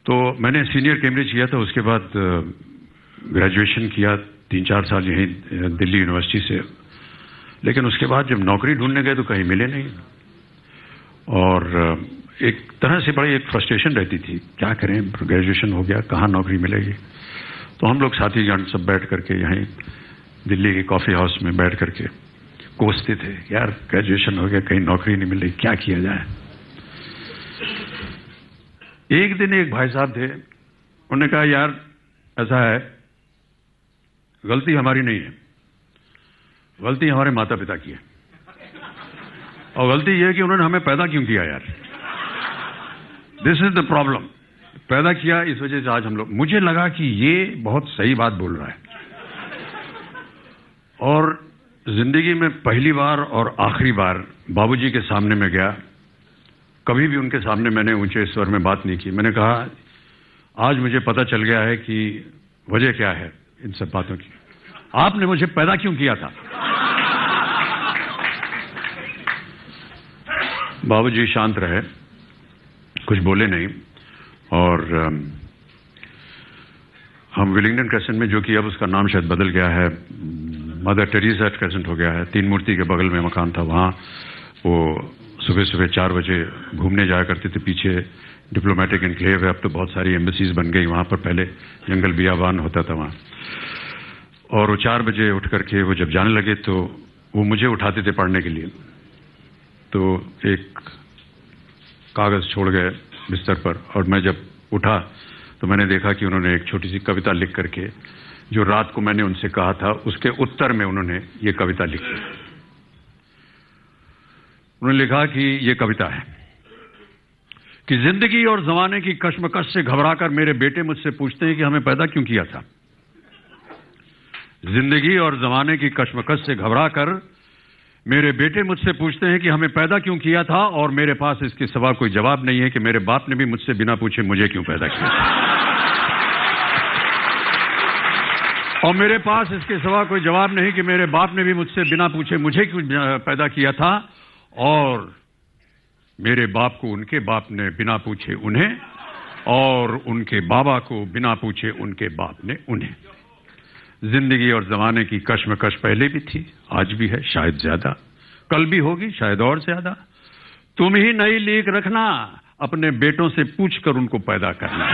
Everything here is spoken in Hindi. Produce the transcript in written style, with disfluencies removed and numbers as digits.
तो मैंने सीनियर कैम्ब्रिज किया था, उसके बाद ग्रेजुएशन किया 3-4 साल यहीं दिल्ली यूनिवर्सिटी से। लेकिन उसके बाद जब नौकरी ढूंढने गए तो कहीं मिले नहीं, और एक तरह से बड़ी एक फ्रस्ट्रेशन रहती थी, क्या करें, ग्रेजुएशन हो गया, कहाँ नौकरी मिलेगी। तो हम लोग साथीगण सब बैठ करके यहीं दिल्ली के कॉफी हाउस में बैठ करके कोसते थे, यार ग्रेजुएशन हो गया, कहीं नौकरी नहीं मिल रही, क्या किया जाए। एक दिन एक भाई साहब थे, उन्होंने कहा यार ऐसा है, गलती हमारी नहीं है, गलती हमारे माता पिता की है, और गलती यह है कि उन्होंने हमें पैदा क्यों किया यार, दिस इज द प्रॉब्लम, पैदा किया इस वजह से आज हम लोग। मुझे लगा कि ये बहुत सही बात बोल रहा है, और जिंदगी में पहली बार और आखिरी बार बाबूजी के सामने में गया। कभी भी उनके सामने मैंने ऊंचे स्वर में बात नहीं की। मैंने कहा आज मुझे पता चल गया है कि वजह क्या है इन सब बातों की, आपने मुझे पैदा क्यों किया था। बाबूजी शांत रहे, कुछ बोले नहीं, और हम विलिंगडन क्रेसेंट में, जो कि अब उसका नाम शायद बदल गया है, मदर टेरेसा क्रेसेंट हो गया है, 3 मूर्ति के बगल में मकान था, वहां वो सुबह सुबह 4 बजे घूमने जाया करते थे। पीछे डिप्लोमेटिक एनक्लेव है, अब तो बहुत सारी एम्बेसीज बन गई, वहां पर पहले जंगल बियाबान होता था वहां। और वो 4 बजे उठ करके वो जब जाने लगे तो वो मुझे उठाते थे पढ़ने के लिए। तो एक कागज छोड़ गए बिस्तर पर, और मैं जब उठा तो मैंने देखा कि उन्होंने एक छोटी सी कविता लिख करके, जो रात को मैंने उनसे कहा था, उसके उत्तर में उन्होंने ये कविता लिखी। उन्होंने लिखा कि ये कविता है कि जिंदगी और जमाने की कश्मकश से घबराकर मेरे बेटे मुझसे पूछते हैं कि हमें पैदा क्यों किया था। जिंदगी और जमाने की कश्मकश से घबराकर मेरे बेटे मुझसे पूछते हैं कि हमें पैदा क्यों किया था, और मेरे पास इसके सिवा कोई जवाब नहीं है कि मेरे बाप ने भी मुझसे बिना पूछे मुझे क्यों पैदा किया था। और मेरे पास इसके सिवा कोई जवाब नहीं कि मेरे बाप ने भी मुझसे बिना पूछे मुझे क्यों पैदा किया था, और मेरे बाप को उनके बाप ने बिना पूछे उन्हें, और उनके बाबा को बिना पूछे उनके बाप ने उन्हें। जिंदगी और जमाने की कश्मकश पहले भी थी, आज भी है, शायद ज्यादा, कल भी होगी शायद और ज्यादा। तुम ही नई लीक रखना, अपने बेटों से पूछकर उनको पैदा करना।